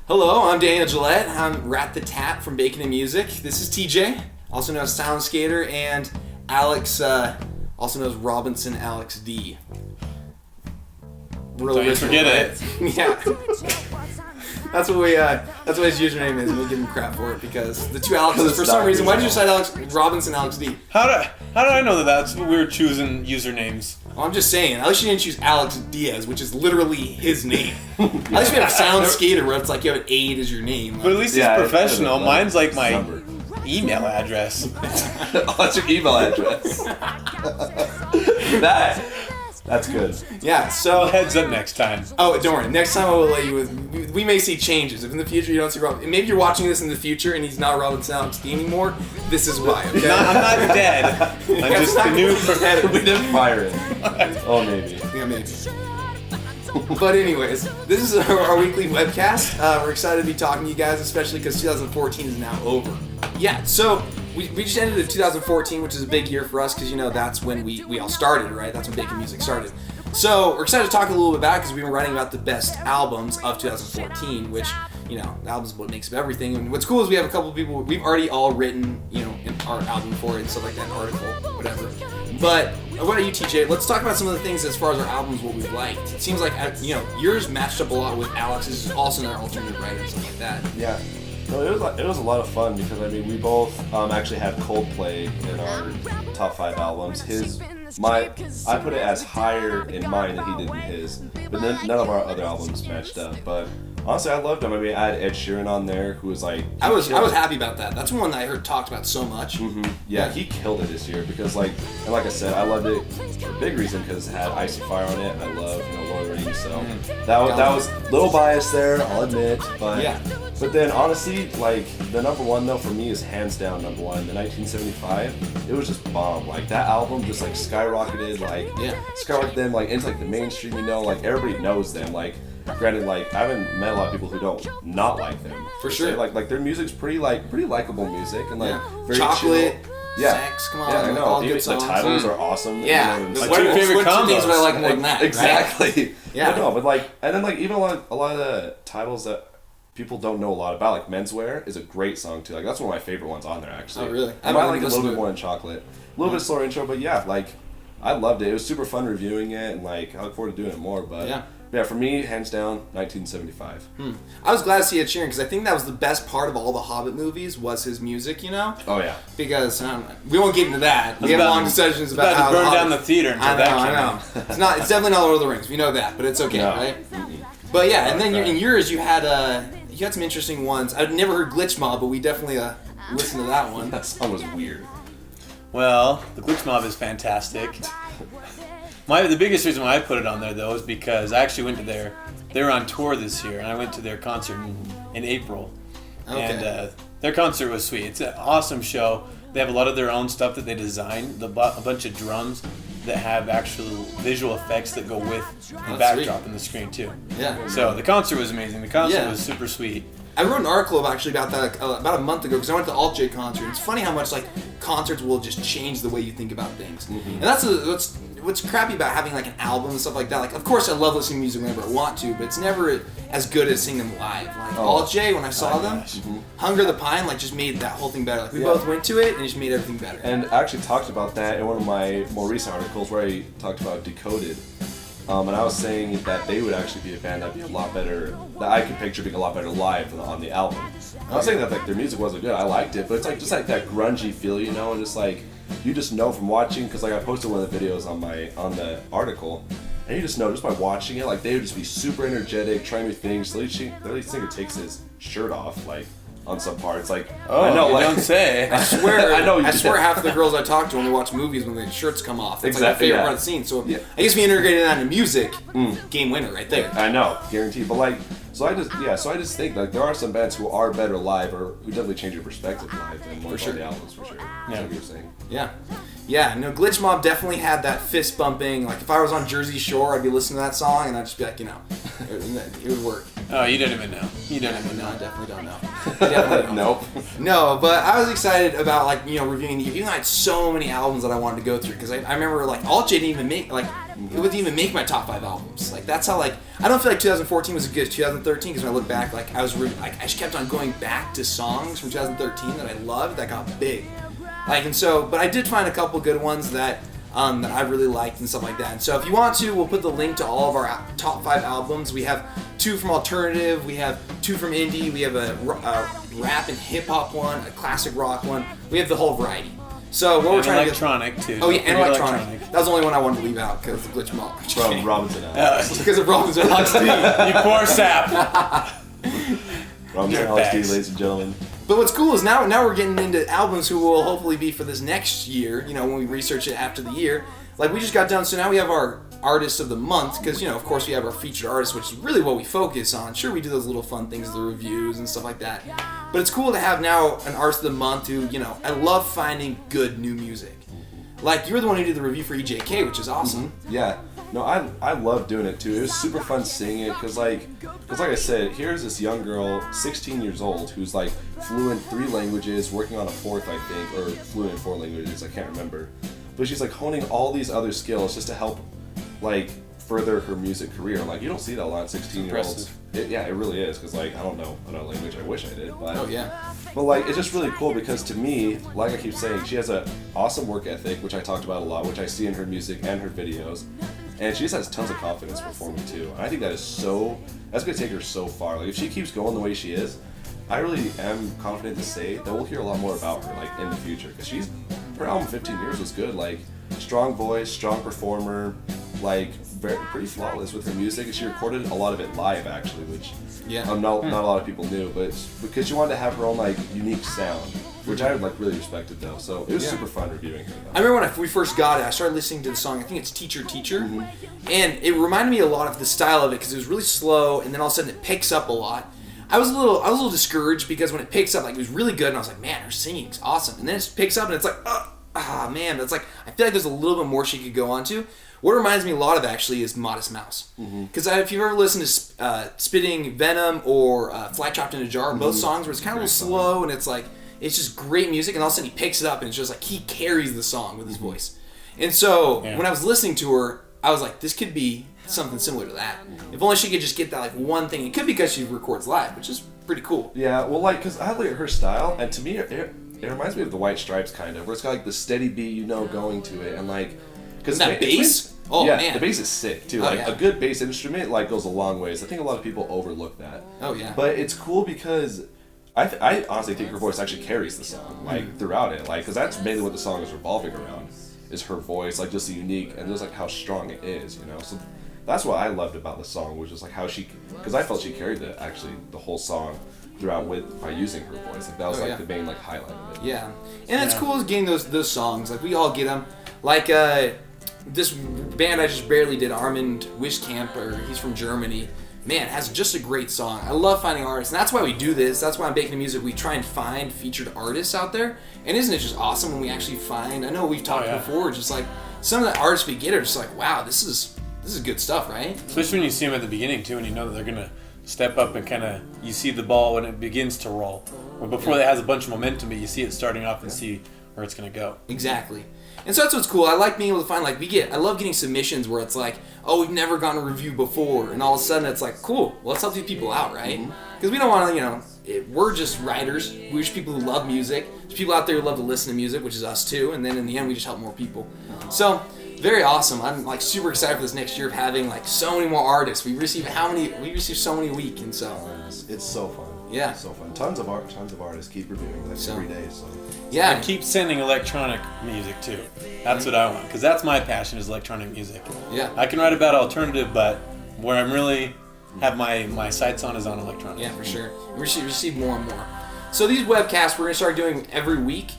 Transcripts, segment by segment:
Hello, I'm Daniel Gillette. I'm Rat the Tat from Bacon and Music. This is TJ, also known as Sound Skater, and Alex, also known as robinsonalexd. Don't forget it. Yeah. That's what his username is, and we give him crap for it because the two Alexes, for some reason, why did you cite Robinson Alex D? How did I know that's what we were choosing usernames? Well, I'm just saying, at least you didn't choose Alex Diaz, which is literally his name. At least we have Sound Skater where it's like you have an 8 as your name. But at least it's professional. Mine's like my email address. Oh, that's your email address. That's good. Yeah, so... Heads up next time. Oh, don't worry. Next time I will let you with... We may see changes. If in the future you don't see Robin... Maybe you're watching this in the future and he's not Robinson Alex D anymore. This is why, okay? I'm not dead. I'm just the new competitor. We didn't fire him. Oh, maybe. Yeah, maybe. But anyways, this is our weekly webcast. We're excited to be talking to you guys, especially because 2014 is now over. Yeah, so... We just ended in 2014, which is a big year for us because, you know, that's when we all started, right? That's when Bacon Music started. So we're excited to talk a little bit about it because we've been writing about the best albums of 2014, which, you know, the album's what makes up everything. And what's cool is we have a couple of people, we've already all written, you know, our album for it and stuff like that, an article, whatever. But what about you, TJ? Let's talk about some of the things as far as our albums, what we've liked. It seems like, you know, yours matched up a lot with Alex's, also another alternative writer and stuff like that. Yeah. No, it was a lot of fun because I mean we both actually had Coldplay in our top 5 albums. I put it as higher in mine than he did in his, but none of our other albums matched up. But honestly, I loved him. I mean, I had Ed Sheeran on there, who was like I was happy about that. That's one that I heard talked about so much. Mm-hmm. Yeah, he killed it this year because like I said, I loved it for a big reason because it had Icy Fire on it, and I love Lord of the Rings. So that was a little biased there, I'll admit, but yeah. But then, honestly, like, the number one, though, for me is hands down number one. The 1975, it was just bomb. Like, that album just, like, skyrocketed them, like, into, like, the mainstream, you know? Like, everybody knows them. Like, granted, like, I haven't met a lot of people who don't not like them. For sure. Like, their music's pretty likable music. And, like, very Chocolate. chill. Sex, come on. Yeah, I know. All Even good songs. the titles are awesome. Yeah. You know, my two favorite combos. Things I like more than that, exactly. Right? Yeah. But no, but, like, and then, like, even a lot of the titles that people don't know a lot about, like Menswear is a great song too. Like that's one of my favorite ones on there actually. Oh really? I might like a little bit more than Chocolate. A little bit slower intro, but yeah, like I loved it. It was super fun reviewing it, and like I look forward to doing it more. But yeah, for me, hands down, 1975. I was glad to see Ed Sheeran because I think that was the best part of all the Hobbit movies was his music, you know? Oh yeah. Because we won't get into that. We have long discussions about how to burn down the theater. I know. It's definitely not Lord of the Rings. We know that, but it's okay, right? But yeah, and then in yours you had some interesting ones. I'd never heard Glitch Mob, but we definitely listened to that one. That song was weird. Well, the Glitch Mob is fantastic. The biggest reason why I put it on there though is because I actually went to they were on tour this year, and I went to their concert in April. Okay. And their concert was sweet. It's an awesome show. They have a lot of their own stuff that they designed. A bunch of drums that have actual visual effects that go with the backdrop and the screen too. Yeah. So the concert was amazing. The concert was super sweet. I wrote an article about that about a month ago because I went to the Alt J concert. It's funny how much like concerts will just change the way you think about things, and that's what's crappy about having like an album and stuff like that. Like, of course, I love listening to music whenever I want to, but it's never as good as seeing them live. Like Alt J, when I saw them, Hunger the Pine like just made that whole thing better. Like we both went to it and it just made everything better. And I actually talked about that in one of my more recent articles where I talked about Decoded. And I was saying that they would actually be a band that'd be a lot better, that I could picture being a lot better live than on the album. I was saying that like their music wasn't good, I liked it, but it's like just like that grungy feel, you know, and just like, you just know from watching, because like I posted one of the videos on the article, and you just know just by watching it, like they would just be super energetic, trying new things. The lead singer takes his shirt off, like, on some parts, like I know, like, don't say. I swear, I know. I swear, half of the girls I talk to when they watch movies when their shirts come off. It's like my favorite part of the scene. So I guess we integrated that into music. Game winner, right there. I know, guaranteed. But like, so I just think like there are some bands who are better live, or who definitely change your perspective live than on the albums for sure. That's what you're saying. Yeah, no, Glitch Mob definitely had that fist bumping. Like if I was on Jersey Shore, I'd be listening to that song and I'd just be like, you know, It would work. Oh, you don't even know. You don't even No, I know. definitely don't know. Definitely don't know. Nope. No, but I was excited about like reviewing the. Even though I had so many albums that I wanted to go through because I remember like Alt J didn't even make like it wouldn't even make my top 5 albums. Like that's how like I don't feel like 2014 was as good as 2013 because when I look back like I was I just kept on going back to songs from 2013 that I loved that got big. Like and so, but I did find a couple good ones that I really liked and stuff like that. And so if you want to, we'll put the link to all of our top 5 albums. We have 2 from alternative, we have 2 from indie, we have a rap and hip hop one, a classic rock one. We have the whole variety. So what we're trying electronic too. Oh yeah, and electronic. That was the only one I wanted to leave out because of Glitch Mob. From Robinson. Because of Robinson You poor sap. Robinson LXD, ladies and gentlemen. But what's cool is now we're getting into albums who will hopefully be for this next year, when we research it after the year. Like we just got done, so now we have our artists of the month, because, of course we have our featured artists, which is really what we focus on. Sure, we do those little fun things, the reviews and stuff like that. But it's cool to have now an artist of the month who, I love finding good new music. Like, you're the one who did the review for EJK, which is awesome. Mm-hmm. Yeah. No, I love doing it too. It was super fun seeing it because like I said, here's this young girl, 16 years old, who's like fluent 3 languages, working on a 4th, I think, or fluent in 4 languages, I can't remember. But she's like honing all these other skills just to help like further her music career. Like you don't see that a lot of 16-year-olds. It really is because like I don't know another language. I wish I did, but oh yeah. But like it's just really cool because to me, like I keep saying, she has an awesome work ethic, which I talked about a lot, which I see in her music and her videos. And she just has tons of confidence performing too. And I think that's going to take her so far. Like if she keeps going the way she is, I really am confident to say that we'll hear a lot more about her like in the future. Because her album 15 Years was good. Like strong voice, strong performer, like pretty flawless with her music. And she recorded a lot of it live actually, which not a lot of people knew. But because she wanted to have her own like unique sound. Which I like really respected though, so it was super fun reviewing her. Though. I remember when we first got it, I started listening to the song. I think it's Teacher, and it reminded me a lot of the style of it because it was really slow, and then all of a sudden it picks up a lot. I was a little discouraged because when it picks up, like it was really good, and I was like, man, her singing's awesome. And then it picks up, and it's like, man, that's like I feel like there's a little bit more she could go on to. What it reminds me a lot of actually is Modest Mouse, because if you've ever listened to Spitting Venom or Fly Trapped in a Jar, both songs where it's kind of a little slow, and it's like. It's just great music, and all of a sudden he picks it up, and it's just like he carries the song with his voice. And so when I was listening to her, I was like, this could be something similar to that. If only she could just get that like one thing. It could be because she records live, which is pretty cool. Yeah, well, like, because I look at her style, and to me, it reminds me of the White Stripes kind of, where it's got like the steady beat, going to it, and like, because that bass. Oh yeah, man, the bass is sick too. Like a good bass instrument like goes a long ways. I think a lot of people overlook that. Oh yeah, but it's cool because. I honestly think her voice actually carries the song, like, throughout it, like, because that's mainly what the song is revolving around, is her voice, like, just the unique, and just, like, how strong it is, so that's what I loved about the song, which is, like, how she, because I felt she carried the whole song throughout by using her voice, like, that was, the main, like, highlight of it. Yeah, and it's cool getting those songs, like, we all get them, like, this band I just barely did, Armand Wischkamp, he's from Germany. Man, has just a great song. I love finding artists, and that's why we do this. That's why I'm Baking the Music. We try and find featured artists out there. And isn't it just awesome when we actually find? I know we've talked before, just like some of the artists we get are just like, wow, this is good stuff, right? Especially when you see them at the beginning too, and you know that they're gonna step up and kind of you see the ball when it begins to roll. But before that has a bunch of momentum, but you see it starting off and see where it's gonna go. Exactly. And so that's what's cool. I like being able to find, I love getting submissions where it's like, oh, we've never gotten a review before. And all of a sudden it's like, cool, well, let's help these people out, right? Because we don't want to, we're just writers. We're just people who love music. There's people out there who love to listen to music, which is us too. And then in the end, we just help more people. So, very awesome. I'm super excited for this next year of having so many more artists. We receive so many a week. And so. It's so fun. Yeah. It's so fun. Tons of artists keep reviewing every day. So. Yeah. And keep sending electronic music too. That's what I want, because that's my passion is electronic music. Yeah. I can write about alternative, but where I'm really have my sights on is on electronic. Yeah, for sure. We receive more and more. So these webcasts we're gonna start doing every week.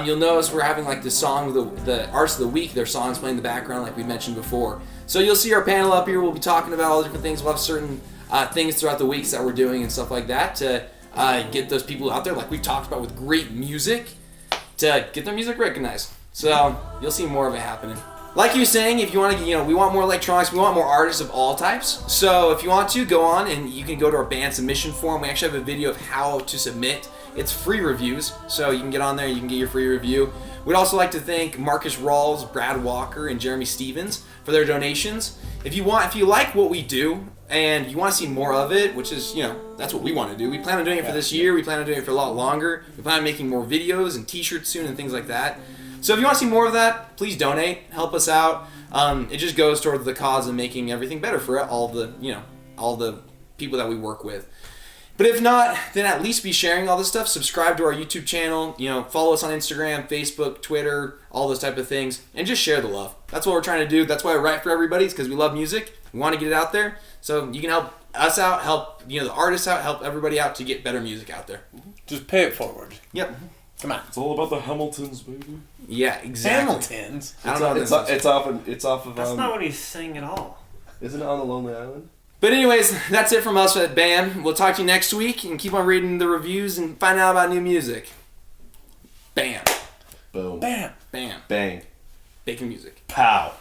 You'll notice we're having the song, the artists of the week, their songs playing in the background like we mentioned before. So you'll see our panel up here. We'll be talking about all the different things. We'll have certain things throughout the weeks that we're doing and stuff like that to get those people out there, like we've talked about, with great music, to get their music recognized. So you'll see more of it happening. like you were saying, if you want to, we want more electronics, we want more artists of all types. So if you want to, go on and you can go to our band submission form. We actually have a video of how to submit. It's free reviews, so you can get on there, you can get your free review. We'd also like to thank Marcus Rawls, Brad Walker, and Jeremy Stevens for their donations. If you like what we do and you want to see more of it, which is, that's what we want to do. We plan on doing it for this year. We plan on doing it for a lot longer. We plan on making more videos and t-shirts soon and things like that. So if you want to see more of that, please donate. Help us out. It just goes towards the cause of making everything better for all the people that we work with. But if not, then at least be sharing all this stuff. Subscribe to our YouTube channel. Follow us on Instagram, Facebook, Twitter, all those type of things, and just share the love. That's what we're trying to do. That's why I write for everybody. It's because we love music. We want to get it out there. So you can help us out, help the artists out, help everybody out to get better music out there. Just pay it forward. Yep. Come on. It's all about the Hamiltons, baby. Yeah, exactly. Hamiltons. It's off of. That's not what he's saying at all. Isn't it on the Lonely Island? But anyways, that's it from us at BAM. We'll talk to you next week and keep on reading the reviews and find out about new music. Bam. Boom. Bam. Bam. Bang. Bacon music. Pow.